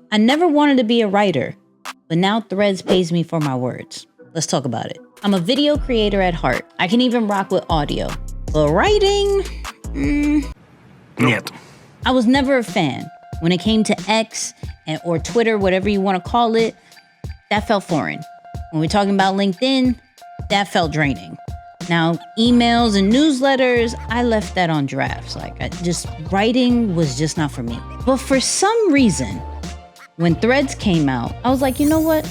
I never wanted to be a writer, but now Threads pays me for my words. Let's talk about it. I'm a video creator at heart. I can even rock with audio, but writing, Нет. I was never a fan. When it came to X or Twitter, whatever you want to call it, that felt foreign. When we're talking about LinkedIn, that felt draining. Now, emails and newsletters, I left that on drafts. Writing was just not for me. But for some reason, when Threads came out, I was like, you know what?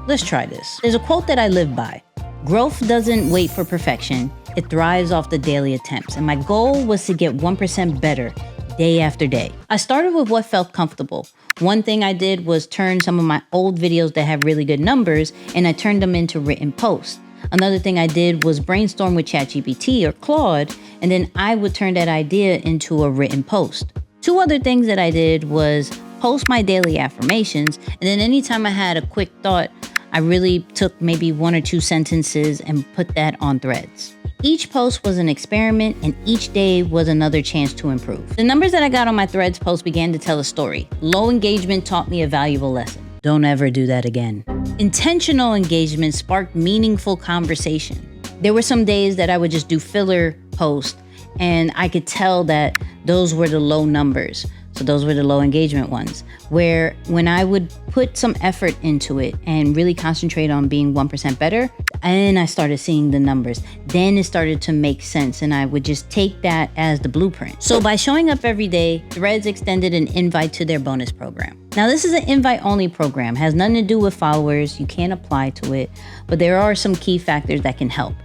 Let's try this. There's a quote that I live by. Growth doesn't wait for perfection. It thrives off the daily attempts. And my goal was to get 1% better day after day. I started with what felt comfortable. One thing I did was turn some of my old videos that have really good numbers, and I turned them into written posts. Another thing I did was brainstorm with ChatGPT or Claude, and then I would turn that idea into a written post. Two other things that I did was post my daily affirmations, and then anytime I had a quick thought, I really took maybe 1 or 2 sentences and put that on Threads. Each post was an experiment, and each day was another chance to improve. The numbers that I got on my Threads post began to tell a story. Low engagement taught me a valuable lesson. Don't ever do that again. Intentional engagement sparked meaningful conversation. There were some days that I would just do filler posts, and I could tell that those were the low numbers. So those were the low engagement ones, where when I would put some effort into it and really concentrate on being 1% better, and I started seeing the numbers, then it started to make sense, and I would just take that as the blueprint. So by showing up every day, Threads extended an invite to their bonus program. Now this is an invite-only program, has nothing to do with followers, you can't apply to it, but there are some key factors that can help.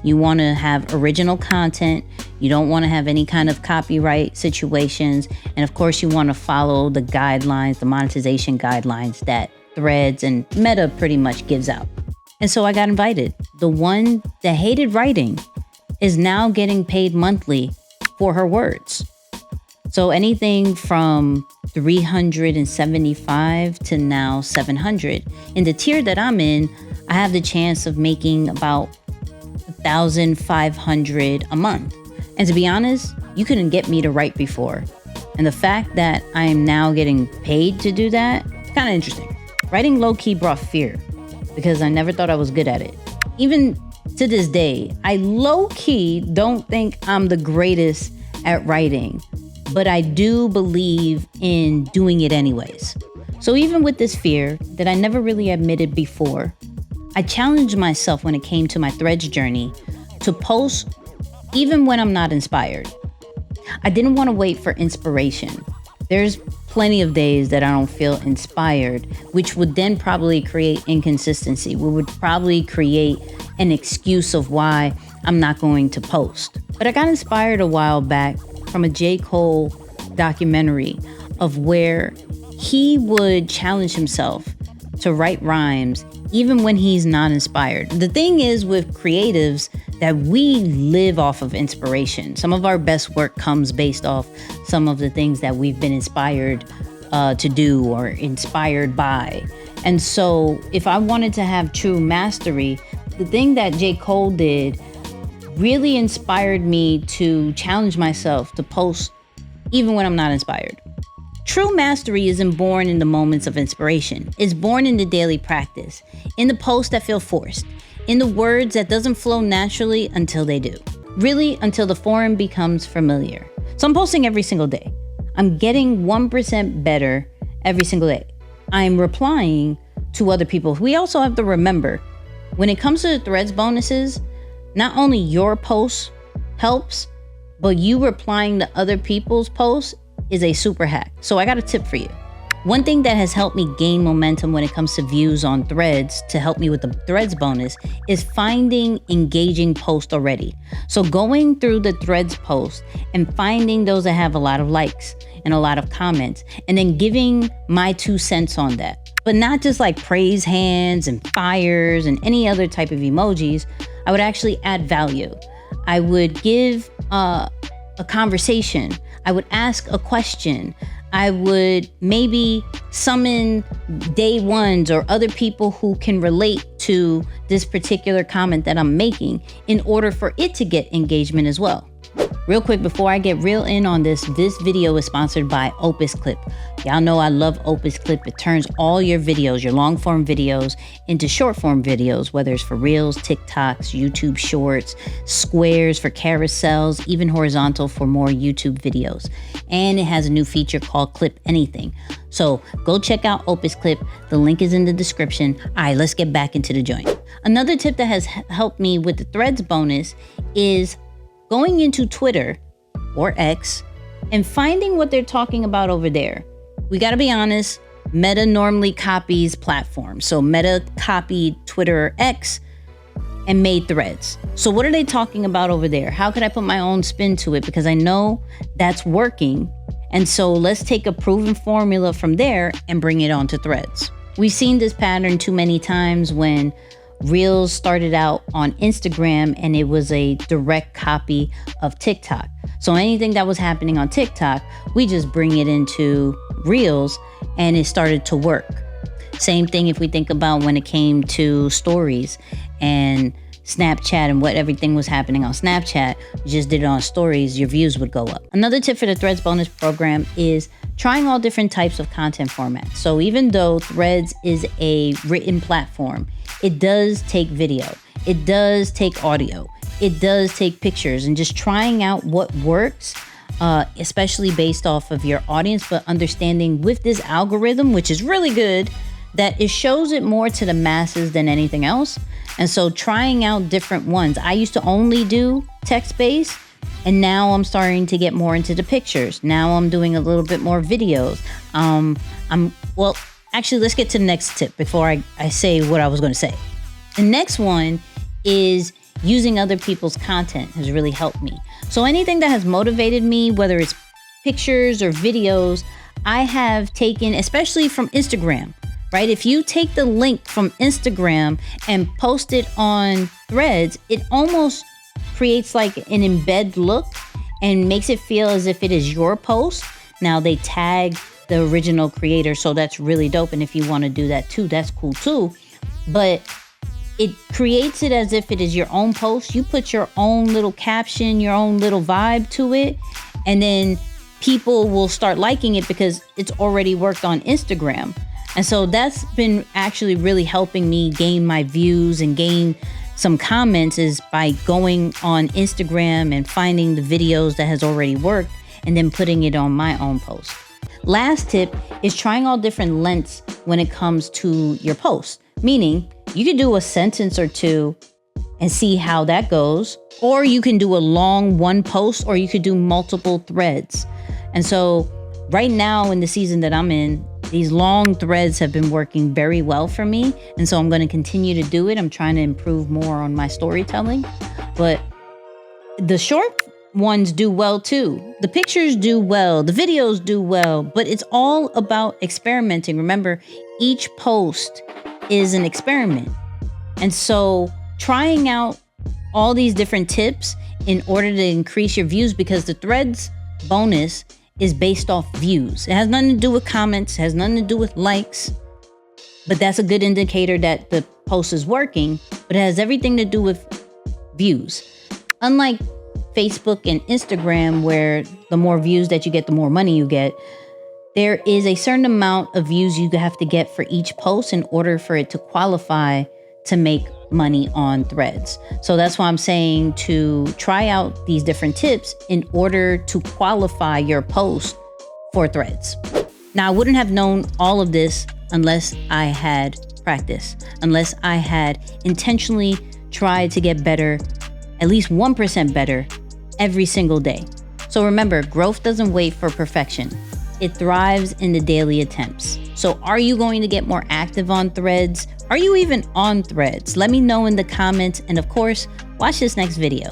You want to have original content. You don't want to have any kind of copyright situations. And of course, you want to follow the guidelines, the monetization guidelines that Threads and Meta pretty much gives out. And so I got invited. The one that hated writing is now getting paid monthly for her words. So anything from $375 to now $700. In the tier that I'm in, I have the chance of making about $1,500 a month. And to be honest, you couldn't get me to write before. And the fact that I am now getting paid to do that, it's kind of interesting. Writing low-key brought fear because I never thought I was good at it. Even to this day, I low-key don't think I'm the greatest at writing, but I do believe in doing it anyways. So even with this fear that I never really admitted before, I challenged myself when it came to my Threads journey to post even when I'm not inspired. I didn't want to wait for inspiration. There's plenty of days that I don't feel inspired, which would then probably create inconsistency. We would probably create an excuse of why I'm not going to post. But I got inspired a while back from a J. Cole documentary of where he would challenge himself to write rhymes even when he's not inspired. The thing is with creatives that we live off of inspiration. Some of our best work comes based off some of the things that we've been inspired to do or inspired by. And so if I wanted to have true mastery, the thing that J. Cole did really inspired me to challenge myself to post even when I'm not inspired. True mastery isn't born in the moments of inspiration. It's born in the daily practice, in the posts that feel forced, in the words that doesn't flow naturally until they do. Really, until the foreign becomes familiar. So I'm posting every single day. I'm getting 1% better every single day. I'm replying to other people. We also have to remember, when it comes to the Threads bonuses, not only your post helps, but you replying to other people's posts is a super hack. So I got a tip for you. One thing that has helped me gain momentum when it comes to views on Threads to help me with the Threads bonus is finding engaging posts already. So going through the Threads posts and finding those that have a lot of likes and a lot of comments, and then giving my 2 cents on that. But not just like praise hands and fires and any other type of emojis. I would actually add value. I would give a conversation. I would ask a question. I would maybe summon day ones or other people who can relate to this particular comment that I'm making in order for it to get engagement as well. Real quick, before I get real in on this video is sponsored by Opus Clip. Y'all know I love Opus Clip. It turns all your videos, your long form videos, into short form videos, whether it's for Reels, TikToks, YouTube Shorts, squares for carousels, even horizontal for more YouTube videos. And it has a new feature called Clip Anything. So go check out Opus Clip. The link is in the description. All right, let's get back into the joint. Another tip that has helped me with the Threads bonus is going into Twitter or X and finding what they're talking about over there. We got to be honest, Meta normally copies platforms. So Meta copied Twitter or X and made Threads. So what are they talking about over there? How could I put my own spin to it? Because I know that's working. And so let's take a proven formula from there and bring it onto Threads. We've seen this pattern too many times when Reels started out on Instagram and it was a direct copy of TikTok. So anything that was happening on TikTok, we just bring it into Reels and it started to work. Same thing if we think about when it came to stories and Snapchat and what everything was happening on Snapchat, you just did it on stories, your views would go up. Another tip for the Threads bonus program is trying all different types of content formats. So even though Threads is a written platform, it does take video, it does take audio, it does take pictures, and just trying out what works, especially based off of your audience, but understanding with this algorithm, which is really good, that it shows it more to the masses than anything else. And so trying out different ones. I used to only do text-based, and now I'm starting to get more into the pictures. Now I'm doing a little bit more videos. Well, actually, let's get to the next tip before I say what I was going to say. The next one is using other people's content has really helped me. So anything that has motivated me, whether it's pictures or videos, I have taken, especially from Instagram, right? If you take the link from Instagram and post it on Threads, it almost creates like an embed look and makes it feel as if it is your post. Now they tag the original creator, so that's really dope. And if you want to do that too, that's cool too. But it creates it as if it is your own post. You put your own little caption, your own little vibe to it, and then people will start liking it because it's already worked on Instagram. And so that's been actually really helping me gain my views and gain some comments, is by going on Instagram and finding the videos that has already worked and then putting it on my own post. Last tip is trying all different lengths when it comes to your post. Meaning you could do a sentence or two and see how that goes, or you can do a long one post, or you could do multiple threads. And so right now in the season that I'm in, these long threads have been working very well for me. And so I'm going to continue to do it. I'm trying to improve more on my storytelling, but the short ones do well too. The pictures do well, the videos do well, but it's all about experimenting. Remember, each post is an experiment. And so trying out all these different tips in order to increase your views, because the Threads bonus is based off views. It has nothing to do with comments, it has nothing to do with likes, but that's a good indicator that the post is working, but it has everything to do with views. Unlike Facebook and Instagram, where the more views that you get, the more money you get, there is a certain amount of views you have to get for each post in order for it to qualify to make money on Threads. So that's why I'm saying to try out these different tips in order to qualify your post for Threads. Now, I wouldn't have known all of this unless I had practice, unless I had intentionally tried to get better, at least 1% better every single day. So remember, growth doesn't wait for perfection. It thrives in the daily attempts. So are you going to get more active on Threads? Are you even on Threads? Let me know in the comments. And of course, watch this next video.